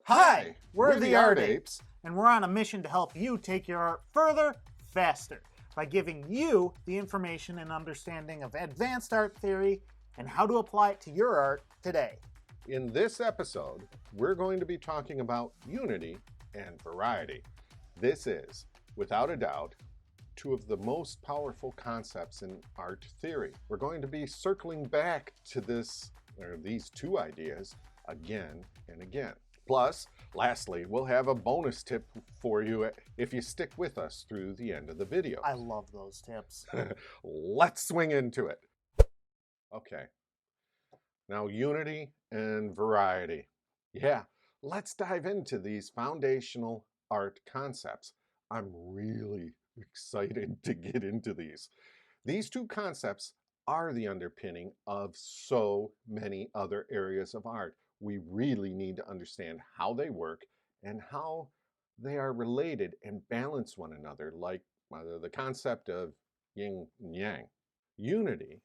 Hi, we're the Art Apes. and we're on a mission to help you take your art further, faster, by giving you the information and understanding of advanced art theory and how to apply it to your art today. In this episode, we're going to be talking about unity and variety. This is, without a doubt, two of the most powerful concepts in art theory. We're going to be circling back to these two ideas again and again. Plus, lastly, we'll have a bonus tip for you if you stick with us through the end of the video. I love those tips. Let's swing into it. Okay. Now, unity and variety. Yeah, let's dive into these foundational art concepts. I'm really excited to get into these. These two concepts are the underpinning of so many other areas of art. We really need to understand how they work and how they are related and balance one another, like the concept of yin and yang. Unity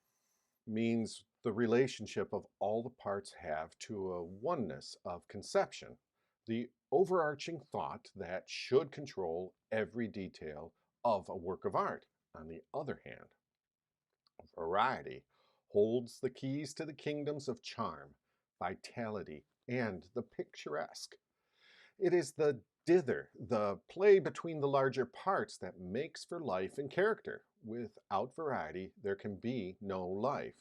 means the relationship of all the parts have to a oneness of conception, the overarching thought that should control every detail of a work of art. On the other hand, variety holds the keys to the kingdoms of charm, vitality, and the picturesque. It is the dither, the play between the larger parts, that makes for life and character. Without variety, there can be no life.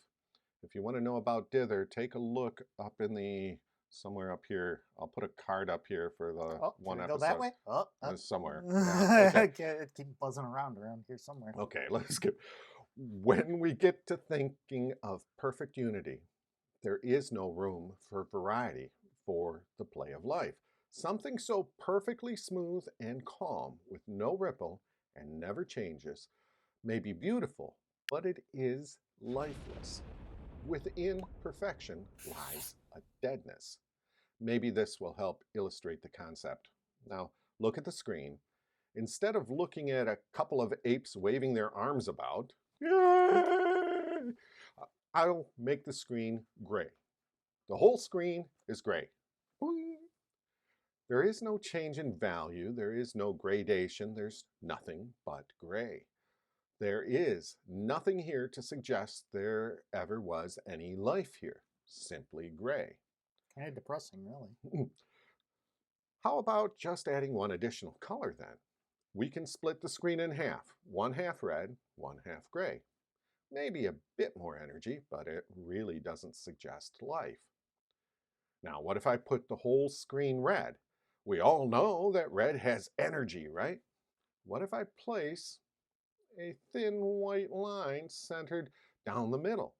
If you want to know about dither, take a look up in somewhere up here. I'll put a card up here for the one episode. Go that way? Somewhere. Yeah, okay. It keeps buzzing around here somewhere. Okay, let's get. When we get to thinking of perfect unity, there is no room for variety for the play of life. Something so perfectly smooth and calm, with no ripple and never changes, may be beautiful, but it is lifeless. Within perfection lies a deadness. Maybe this will help illustrate the concept. Now, look at the screen. Instead of looking at a couple of apes waving their arms about, I'll make the screen gray. The whole screen is gray. There is no change in value. There is no gradation. There's nothing but gray. There is nothing here to suggest there ever was any life here. Simply gray. Kind of depressing, really. How about just adding one additional color then? We can split the screen in half. One half red, one half gray. Maybe a bit more energy, but it really doesn't suggest life. Now, what if I put the whole screen red? We all know that red has energy, right? What if I place a thin white line centered down the middle?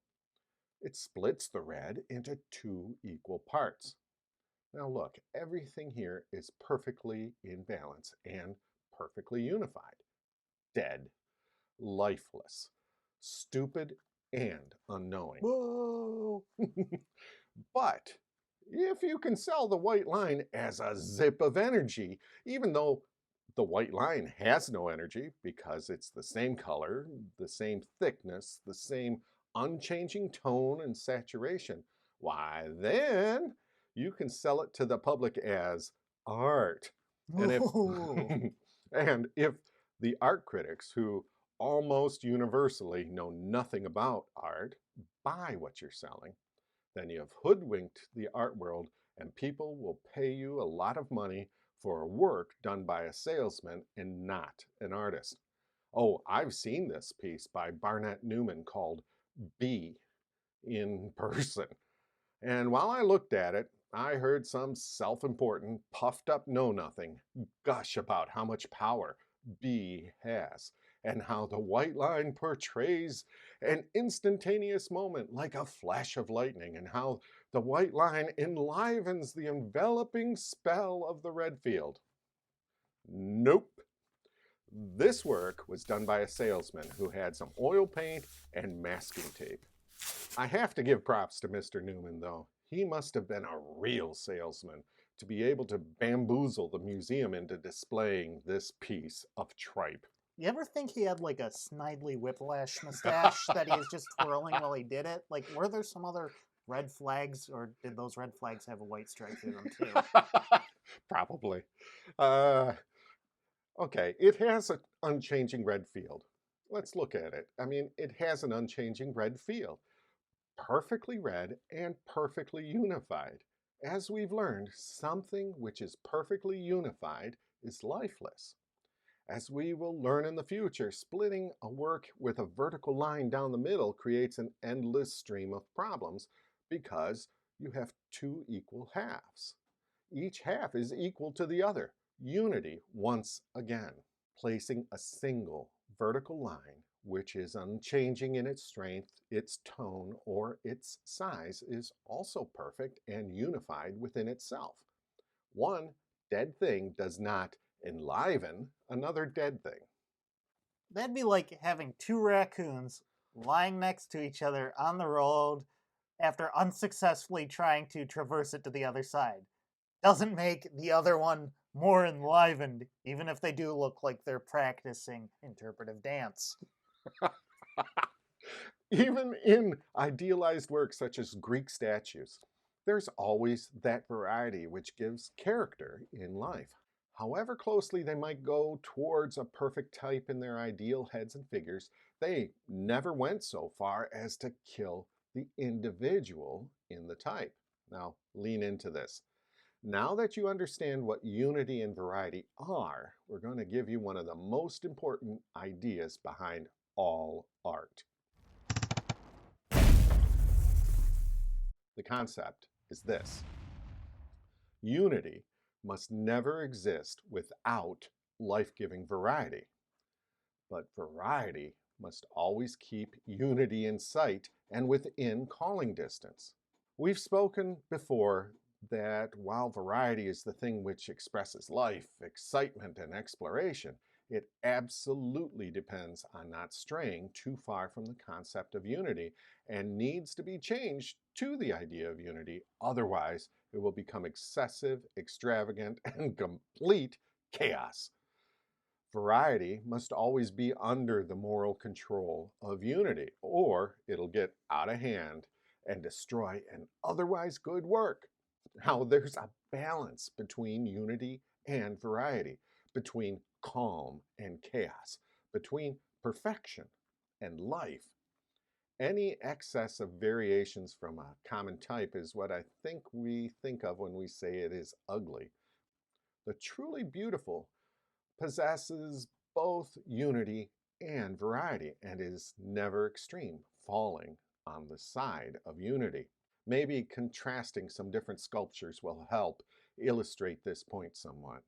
It splits the red into two equal parts. Now look, everything here is perfectly in balance and perfectly unified. Dead, lifeless, stupid, and unknowing. Whoa! But if you can sell the white line as a zip of energy, even though the white line has no energy because it's the same color, the same thickness, the same unchanging tone and saturation, why then you can sell it to the public as art. And if the art critics, who almost universally know nothing about art, buy what you're selling, then you have hoodwinked the art world, and people will pay you a lot of money for work done by a salesman and not an artist. Oh, I've seen this piece by Barnett Newman called Be in person. And while I looked at it, I heard some self-important, puffed-up know-nothing gush about how much power B has, and how the white line portrays an instantaneous moment like a flash of lightning, and how the white line enlivens the enveloping spell of the red field. Nope. This work was done by a salesman who had some oil paint and masking tape. I have to give props to Mr. Newman, though. He must have been a real salesman to be able to bamboozle the museum into displaying this piece of tripe. You ever think he had like a Snidely Whiplash mustache that he was just twirling while he did it? Like, were there some other red flags, or did those red flags have a white stripe through them too? Probably. Uh, okay, it has an unchanging red field. Let's look at it. I mean, it has an unchanging red field, perfectly red and perfectly unified. As we've learned, something which is perfectly unified is lifeless. As we will learn in the future, splitting a work with a vertical line down the middle creates an endless stream of problems because you have two equal halves. Each half is equal to the other. Unity once again. Placing a single vertical line, which is unchanging in its strength, its tone, or its size, is also perfect and unified within itself. One dead thing does not enliven another dead thing. That'd be like having two raccoons lying next to each other on the road after unsuccessfully trying to traverse it to the other side. Doesn't make the other one more enlivened, even if they do look like they're practicing interpretive dance. Even in idealized works such as Greek statues, there's always that variety which gives character in life. However closely they might go towards a perfect type in their ideal heads and figures, they never went so far as to kill the individual in the type. Now, lean into this. Now that you understand what unity and variety are, we're going to give you one of the most important ideas behind all art. The concept is this: unity must never exist without life-giving variety, but variety must always keep unity in sight and within calling distance. We've spoken before that while variety is the thing which expresses life, excitement, and exploration, it absolutely depends on not straying too far from the concept of unity and needs to be changed to the idea of unity. Otherwise, it will become excessive, extravagant, and complete chaos. Variety must always be under the moral control of unity, or it'll get out of hand and destroy an otherwise good work. Now, there's a balance between unity and variety, between calm and chaos, between perfection and life. Any excess of variations from a common type is what I think we think of when we say it is ugly. The truly beautiful possesses both unity and variety and is never extreme, falling on the side of unity. Maybe contrasting some different sculptures will help illustrate this point somewhat.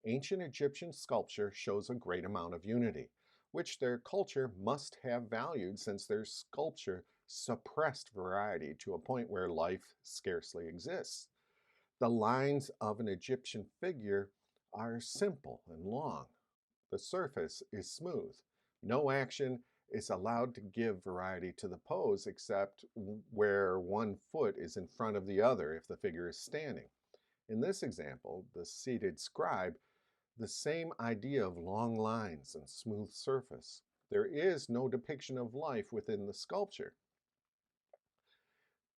Ancient Egyptian sculpture shows a great amount of unity, which their culture must have valued since their sculpture suppressed variety to a point where life scarcely exists. The lines of an Egyptian figure are simple and long. The surface is smooth. No action is allowed to give variety to the pose except where one foot is in front of the other if the figure is standing. In this example, the seated scribe, the same idea of long lines and smooth surface. There is no depiction of life within the sculpture.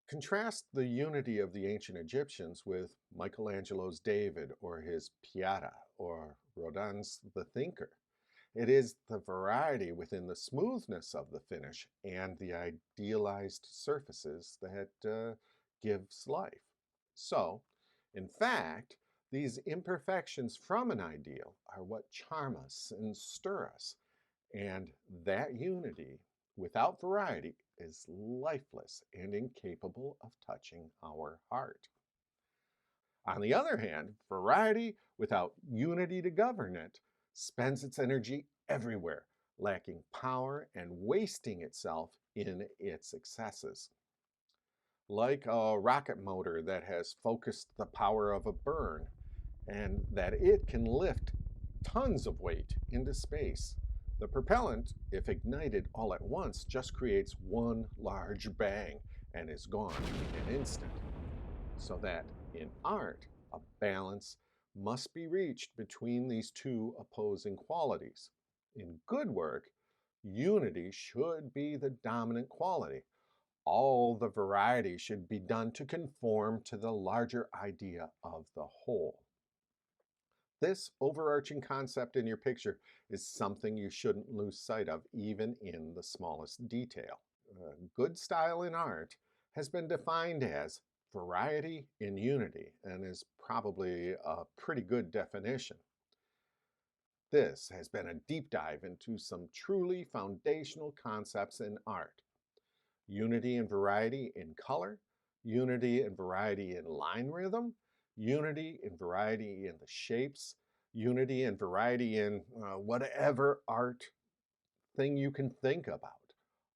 Contrast the unity of the ancient Egyptians with Michelangelo's David or his Pieta or Rodin's The Thinker. It is the variety within the smoothness of the finish and the idealized surfaces that gives life. So, in fact, these imperfections from an ideal are what charm us and stir us, and that unity without variety is lifeless and incapable of touching our heart. On the other hand, variety without unity to govern it spends its energy everywhere, lacking power and wasting itself in its excesses. Like a rocket motor that has focused the power of a burn and that it can lift tons of weight into space. The propellant, if ignited all at once, just creates one large bang and is gone in an instant. So that in art, a balance must be reached between these two opposing qualities. In good work, unity should be the dominant quality. All the variety should be done to conform to the larger idea of the whole. This overarching concept in your picture is something you shouldn't lose sight of, even in the smallest detail. Good style in art has been defined as variety in unity and is probably a pretty good definition. This has been a deep dive into some truly foundational concepts in art. Unity and variety in color, unity and variety in line rhythm, unity and variety in the shapes, unity and variety in whatever art thing you can think about.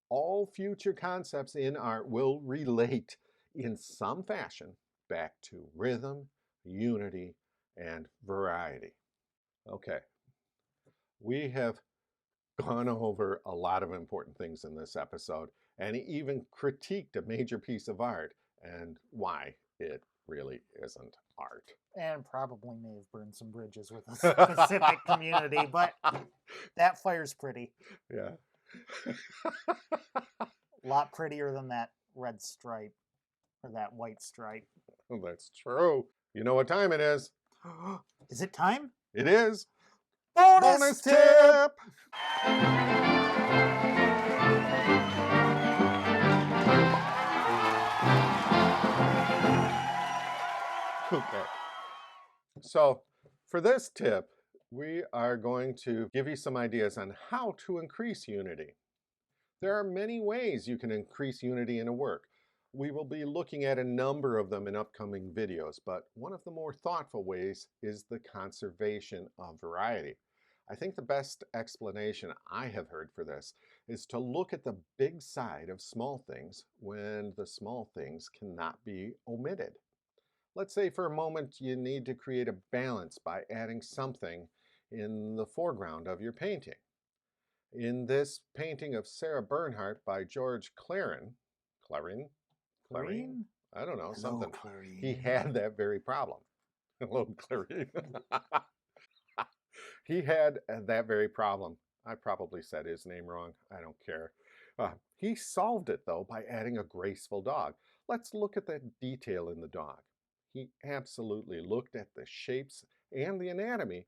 All future concepts in art will relate in some fashion back to rhythm, unity, and variety. Okay, we have gone over a lot of important things in this episode and even critiqued a major piece of art and why it really isn't art. And probably may have burned some bridges with a specific community, but that fire's pretty. Yeah. A lot prettier than that red stripe or that white stripe. Well, that's true. You know what time it is? Is it time? It is Bonus tip! Okay. So for this tip, we are going to give you some ideas on how to increase unity. There are many ways you can increase unity in a work. We will be looking at a number of them in upcoming videos, but one of the more thoughtful ways is the conservation of variety. I think the best explanation I have heard for this is to look at the big side of small things when the small things cannot be omitted. Let's say for a moment you need to create a balance by adding something in the foreground of your painting. In this painting of Sarah Bernhardt by George Clarin, I don't know, Hello, something. Clarine. He had that very problem. Hello, Clarin. He had that very problem. I probably said his name wrong. I don't care. He solved it, though, by adding a graceful dog. Let's look at the detail in the dog. He absolutely looked at the shapes and the anatomy,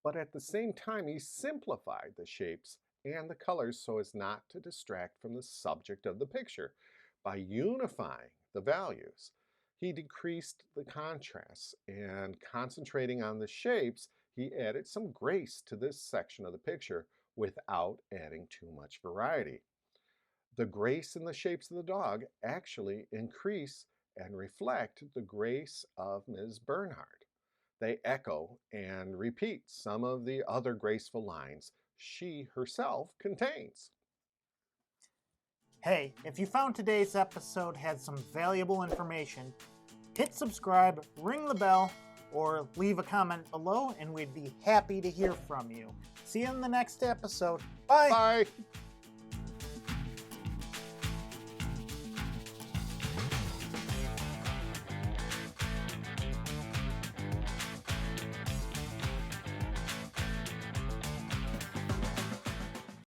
but at the same time, he simplified the shapes and the colors so as not to distract from the subject of the picture. By unifying the values, he decreased the contrasts, and concentrating on the shapes, he added some grace to this section of the picture without adding too much variety. The grace in the shapes of the dog actually increase and reflect the grace of Ms. Bernhardt. They echo and repeat some of the other graceful lines she herself contains. Hey, if you found today's episode had some valuable information, hit subscribe, ring the bell, or leave a comment below, and we'd be happy to hear from you. See you in the next episode. Bye! Bye!